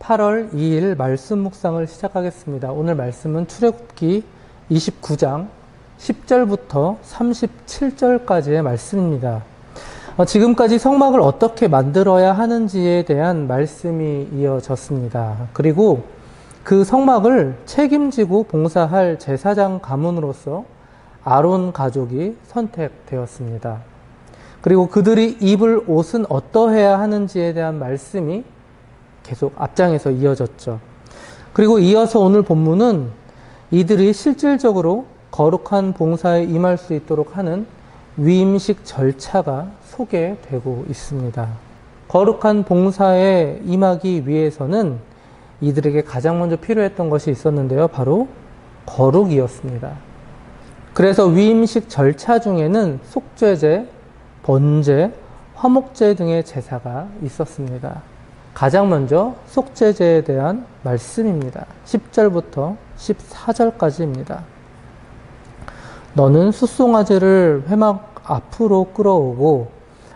8월 2일 말씀 묵상을 시작하겠습니다. 오늘 말씀은 출애굽기 29장 10절부터 37절까지의 말씀입니다. 지금까지 성막을 어떻게 만들어야 하는지에 대한 말씀이 이어졌습니다. 그리고 그 성막을 책임지고 봉사할 제사장 가문으로서 아론 가족이 선택되었습니다. 그리고 그들이 입을 옷은 어떠해야 하는지에 대한 말씀이 계속 앞장에서 이어졌죠. 그리고 이어서 오늘 본문은 이들이 실질적으로 거룩한 봉사에 임할 수 있도록 하는 위임식 절차가 소개되고 있습니다. 거룩한 봉사에 임하기 위해서는 이들에게 가장 먼저 필요했던 것이 있었는데요. 바로 거룩이었습니다. 그래서 위임식 절차 중에는 속죄제, 번제, 화목제 등의 제사가 있었습니다. 가장 먼저 속죄제에 대한 말씀입니다. 10절부터 14절까지입니다. 너는 숫송아지를 회막 앞으로 끌어오고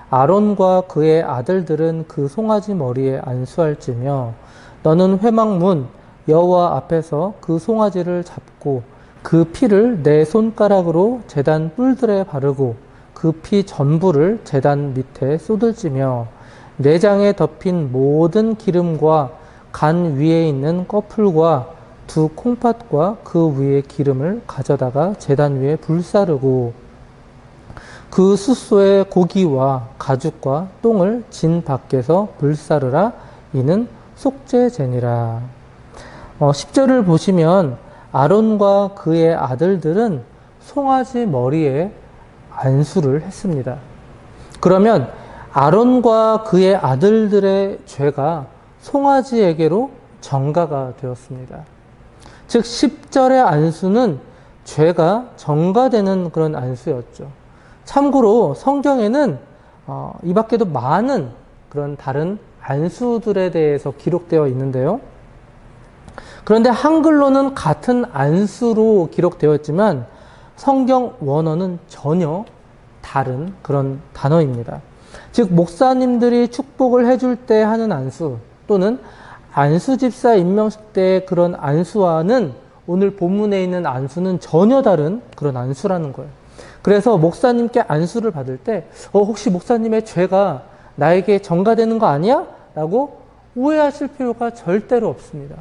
아론과 그의 아들들은 그 송아지 머리에 안수할지며 너는 회막 문 여호와 앞에서 그 송아지를 잡고 그 피를 내 손가락으로 제단 뿔들에 바르고 그 피 전부를 제단 밑에 쏟을지며 내장에 덮인 모든 기름과 간 위에 있는 꺼풀과 두 콩팥과 그 위에 기름을 가져다가 제단 위에 불사르고 그 숫소의 고기와 가죽과 똥을 진 밖에서 불사르라. 이는 속죄제니라. 10절을 보시면 아론과 그의 아들들은 송아지 머리에 안수를 했습니다. 그러면 아론과 그의 아들들의 죄가 송아지에게로 전가가 되었습니다. 즉 10절의 안수는 죄가 전가되는 그런 안수였죠. 참고로 성경에는 이 밖에도 많은 그런 다른 안수들에 대해서 기록되어 있는데요. 그런데 한글로는 같은 안수로 기록되어 있지만 성경 원어는 전혀 다른 그런 단어입니다. 즉 목사님들이 축복을 해줄 때 하는 안수 또는 안수집사 임명식 때의 그런 안수와는 오늘 본문에 있는 안수는 전혀 다른 그런 안수라는 거예요. 그래서 목사님께 안수를 받을 때 혹시 목사님의 죄가 나에게 전가되는 거 아니야? 라고 오해하실 필요가 절대로 없습니다.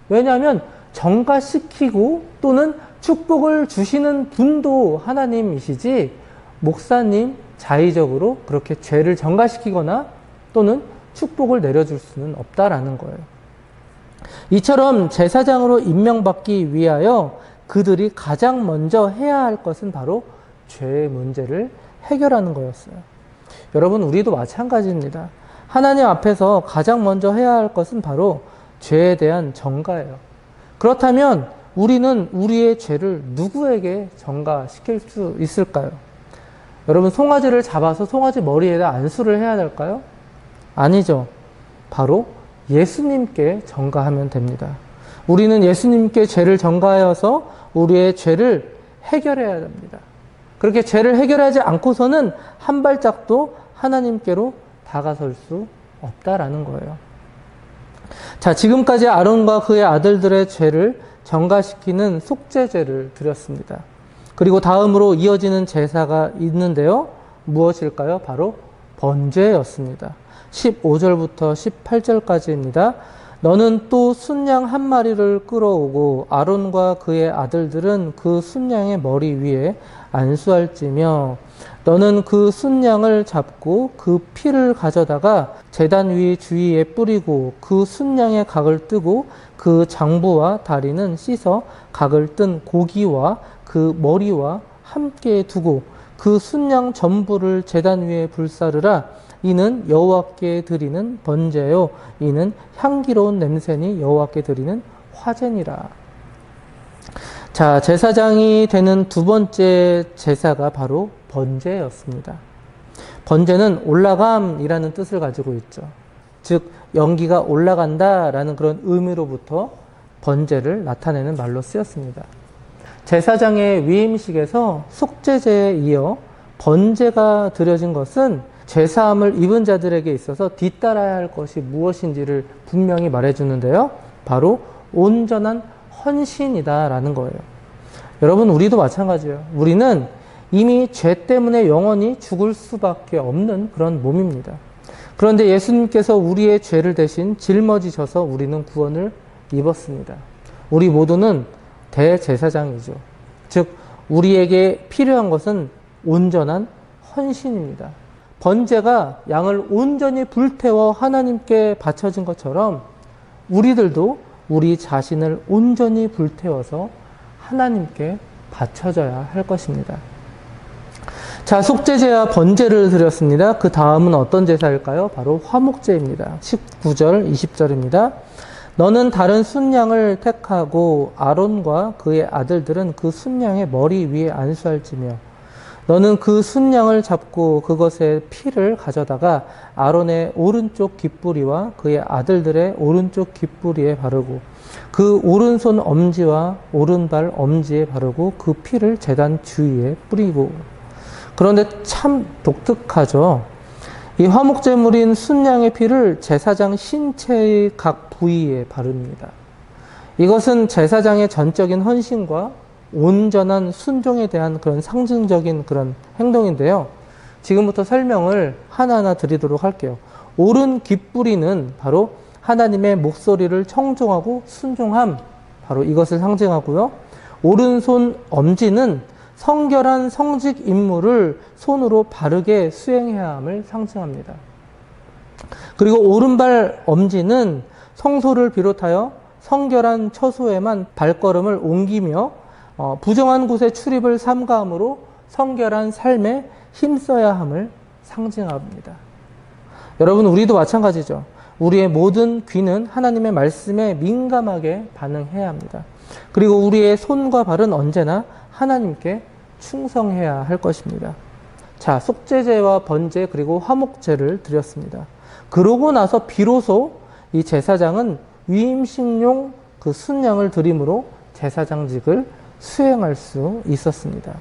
왜냐하면 전가시키고 또는 축복을 주시는 분도 하나님이시지 목사님 자의적으로 그렇게 죄를 전가시키거나 또는 축복을 내려줄 수는 없다라는 거예요. 이처럼 제사장으로 임명받기 위하여 그들이 가장 먼저 해야 할 것은 바로 죄의 문제를 해결하는 거였어요. 여러분, 우리도 마찬가지입니다. 하나님 앞에서 가장 먼저 해야 할 것은 바로 죄에 대한 전가예요. 그렇다면 우리는 우리의 죄를 누구에게 전가시킬 수 있을까요? 여러분, 송아지를 잡아서 송아지 머리에다 안수를 해야 될까요? 아니죠. 바로 예수님께 전가하면 됩니다. 우리는 예수님께 죄를 전가하여서 우리의 죄를 해결해야 됩니다. 그렇게 죄를 해결하지 않고서는 한 발짝도 하나님께로 다가설 수 없다라는 거예요. 자, 지금까지 아론과 그의 아들들의 죄를 전가시키는 속죄제를 드렸습니다. 그리고 다음으로 이어지는 제사가 있는데요. 무엇일까요? 바로 번제였습니다. 15절부터 18절까지입니다. 너는 또 순양 한 마리를 끌어오고 아론과 그의 아들들은 그 순양의 머리 위에 안수할지며 너는 그 순양을 잡고 그 피를 가져다가 제단 위 주위에 뿌리고 그 순양의 각을 뜨고 그 장부와 다리는 씻어 각을 뜬 고기와 그 머리와 함께 두고 그 순양 전부를 제단 위에 불사르라. 이는 여호와께 드리는 번제요 이는 향기로운 냄새니 여호와께 드리는 화제니라. 자, 제사장이 되는 두 번째 제사가 바로 번제였습니다. 번제는 올라감이라는 뜻을 가지고 있죠. 즉 연기가 올라간다라는 그런 의미로부터 번제를 나타내는 말로 쓰였습니다. 제사장의 위임식에서 속죄제에 이어 번제가 드려진 것은 제사함을 입은 자들에게 있어서 뒤따라야 할 것이 무엇인지를 분명히 말해주는데요. 바로 온전한 헌신이다라는 거예요. 여러분, 우리도 마찬가지예요. 우리는 이미 죄 때문에 영원히 죽을 수밖에 없는 그런 몸입니다. 그런데 예수님께서 우리의 죄를 대신 짊어지셔서 우리는 구원을 입었습니다. 우리 모두는 대제사장이죠. 즉, 우리에게 필요한 것은 온전한 헌신입니다. 번제가 양을 온전히 불태워 하나님께 바쳐진 것처럼 우리들도 우리 자신을 온전히 불태워서 하나님께 바쳐져야 할 것입니다. 자, 속죄제와 번제를 드렸습니다. 그 다음은 어떤 제사일까요? 바로 화목제입니다. 19절, 20절입니다. 너는 다른 순양을 택하고 아론과 그의 아들들은 그 순양의 머리 위에 안수할지며 너는 그 순양을 잡고 그것의 피를 가져다가 아론의 오른쪽 귓부리와 그의 아들들의 오른쪽 귓부리에 바르고 그 오른손 엄지와 오른발 엄지에 바르고 그 피를 제단 주위에 뿌리고. 그런데 참 독특하죠. 이 화목제물인 순양의 피를 제사장 신체의 각 부위에 바릅니다. 이것은 제사장의 전적인 헌신과 온전한 순종에 대한 그런 상징적인 그런 행동인데요. 지금부터 설명을 하나하나 드리도록 할게요. 오른 귓부리는 바로 하나님의 목소리를 청종하고 순종함, 바로 이것을 상징하고요. 오른손 엄지는 성결한 성직 임무를 손으로 바르게 수행해야 함을 상징합니다. 그리고 오른발 엄지는 성소를 비롯하여 성결한 처소에만 발걸음을 옮기며 부정한 곳에 출입을 삼가함으로 성결한 삶에 힘써야 함을 상징합니다. 여러분, 우리도 마찬가지죠. 우리의 모든 귀는 하나님의 말씀에 민감하게 반응해야 합니다. 그리고 우리의 손과 발은 언제나 하나님께 충성해야 할 것입니다. 자, 속죄제와 번제 그리고 화목제를 드렸습니다. 그러고 나서 비로소 이 제사장은 위임식용 그 순양을 드림으로 제사장직을 수행할 수 있었습니다.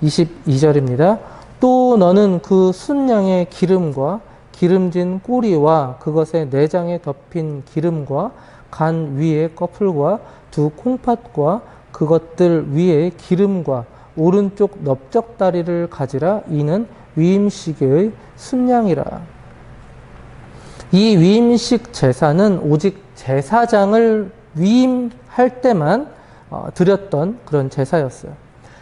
22절입니다. 또 너는 그 순양의 기름과 기름진 꼬리와 그것의 내장에 덮인 기름과 간 위에 꺼풀과 두 콩팥과 그것들 위에 기름과 오른쪽 넓적다리를 가지라. 이는 위임식의 순양이라. 이 위임식 제사는 오직 제사장을 위임할 때만 드렸던 그런 제사였어요.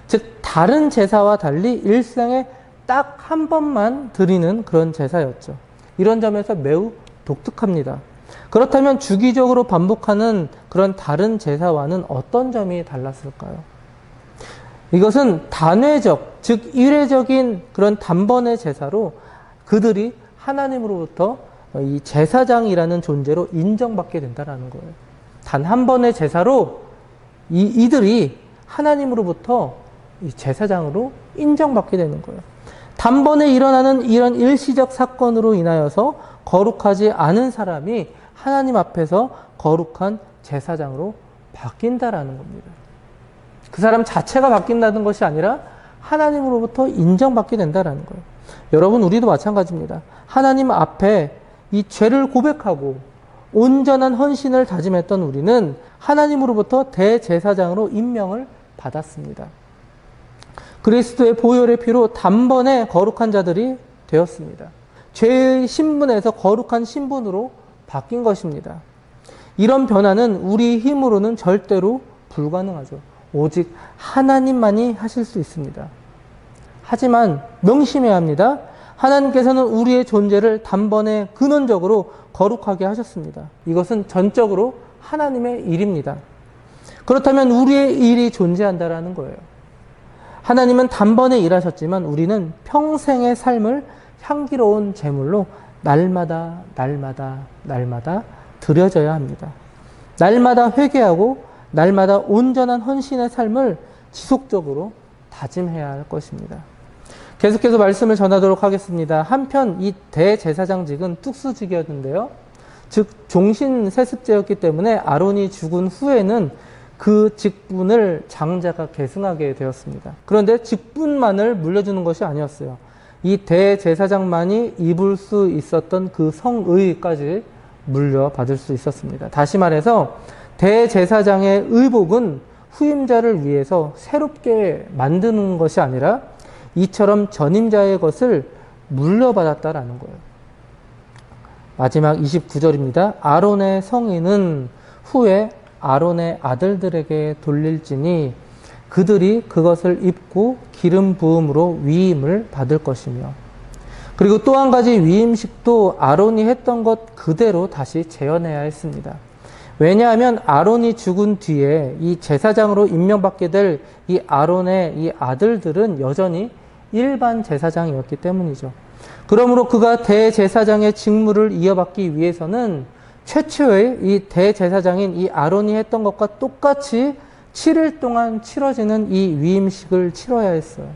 즉 다른 제사와 달리 일생에 딱 한 번만 드리는 그런 제사였죠. 이런 점에서 매우 독특합니다. 그렇다면 주기적으로 반복하는 그런 다른 제사와는 어떤 점이 달랐을까요? 이것은 단회적, 즉 일회적인 그런 단번의 제사로 그들이 하나님으로부터 이 제사장이라는 존재로 인정받게 된다는 거예요. 단 한 번의 제사로 이들이 하나님으로부터 이 제사장으로 인정받게 되는 거예요. 단번에 일어나는 이런 일시적 사건으로 인하여서 거룩하지 않은 사람이 하나님 앞에서 거룩한 제사장으로 바뀐다라는 겁니다. 그 사람 자체가 바뀐다는 것이 아니라 하나님으로부터 인정받게 된다라는 거예요. 여러분, 우리도 마찬가지입니다. 하나님 앞에 이 죄를 고백하고 온전한 헌신을 다짐했던 우리는 하나님으로부터 대제사장으로 임명을 받았습니다. 그리스도의 보혈의 피로 단번에 거룩한 자들이 되었습니다. 죄의 신분에서 거룩한 신분으로 바뀐 것입니다. 이런 변화는 우리 힘으로는 절대로 불가능하죠. 오직 하나님만이 하실 수 있습니다. 하지만 명심해야 합니다. 하나님께서는 우리의 존재를 단번에 근원적으로 거룩하게 하셨습니다. 이것은 전적으로 하나님의 일입니다. 그렇다면 우리의 일이 존재한다라는 거예요. 하나님은 단번에 일하셨지만 우리는 평생의 삶을 향기로운 제물로 날마다 드려져야 합니다. 날마다 회개하고 날마다 온전한 헌신의 삶을 지속적으로 다짐해야 할 것입니다. 계속해서 말씀을 전하도록 하겠습니다. 한편 이 대제사장직은 특수직이었는데요. 즉 종신 세습제였기 때문에 아론이 죽은 후에는 그 직분을 장자가 계승하게 되었습니다. 그런데 직분만을 물려주는 것이 아니었어요. 이 대제사장만이 입을 수 있었던 그 성의까지 물려받을 수 있었습니다. 다시 말해서 대제사장의 의복은 후임자를 위해서 새롭게 만드는 것이 아니라 이처럼 전임자의 것을 물려받았다라는 거예요. 마지막 29절입니다. 아론의 성의는 후에 아론의 아들들에게 돌릴지니 그들이 그것을 입고 기름 부음으로 위임을 받을 것이며, 그리고 또 한 가지 위임식도 아론이 했던 것 그대로 다시 재현해야 했습니다. 왜냐하면 아론이 죽은 뒤에 이 제사장으로 임명받게 될 이 아론의 이 아들들은 여전히 일반 제사장이었기 때문이죠. 그러므로 그가 대제사장의 직무를 이어받기 위해서는 최초의 이 대제사장인 이 아론이 했던 것과 똑같이 7일 동안 치러지는 이 위임식을 치러야 했어요.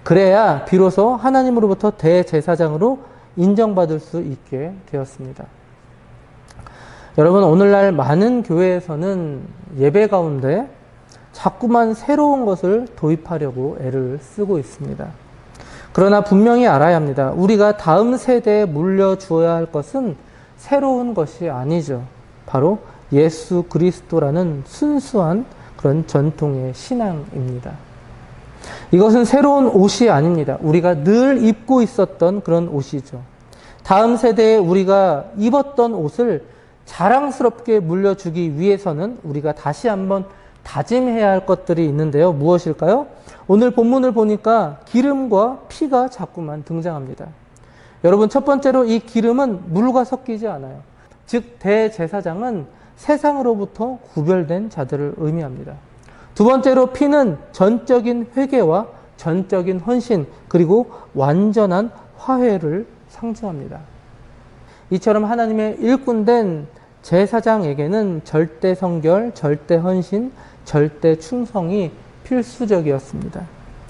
그래야 비로소 하나님으로부터 대제사장으로 인정받을 수 있게 되었습니다. 여러분, 오늘날 많은 교회에서는 예배 가운데 자꾸만 새로운 것을 도입하려고 애를 쓰고 있습니다. 그러나 분명히 알아야 합니다. 우리가 다음 세대에 물려주어야 할 것은 새로운 것이 아니죠. 바로 예수 그리스도라는 순수한 그런 전통의 신앙입니다. 이것은 새로운 옷이 아닙니다. 우리가 늘 입고 있었던 그런 옷이죠. 다음 세대에 우리가 입었던 옷을 자랑스럽게 물려주기 위해서는 우리가 다시 한번 다짐해야 할 것들이 있는데요. 무엇일까요? 오늘 본문을 보니까 기름과 피가 자꾸만 등장합니다. 여러분, 첫 번째로 이 기름은 물과 섞이지 않아요. 즉, 대제사장은 세상으로부터 구별된 자들을 의미합니다. 두 번째로 피는 전적인 회개와 전적인 헌신, 그리고 완전한 화해를 상징합니다. 이처럼 하나님의 일꾼된 제사장에게는 절대 성결, 절대 헌신, 절대 충성이 필수적이었습니다.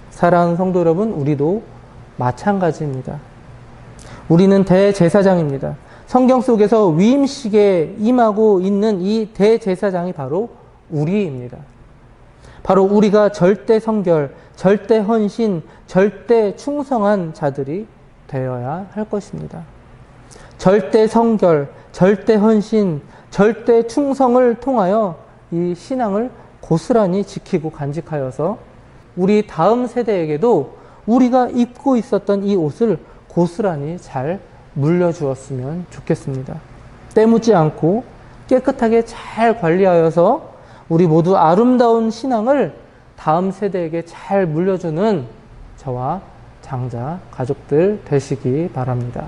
사랑하는 성도 여러분, 우리도 마찬가지입니다. 우리는 대제사장입니다. 성경 속에서 위임식에 임하고 있는 이 대제사장이 바로 우리입니다. 바로 우리가 절대 성결, 절대 헌신, 절대 충성한 자들이 되어야 할 것입니다. 절대 성결, 절대 헌신, 절대 충성을 통하여 이 신앙을 고스란히 지키고 간직하여서 우리 다음 세대에게도 우리가 입고 있었던 이 옷을 고스란히 잘 물려주었으면 좋겠습니다. 때묻지 않고 깨끗하게 잘 관리하여서 우리 모두 아름다운 신앙을 다음 세대에게 잘 물려주는 저와 장자 가족들 되시기 바랍니다.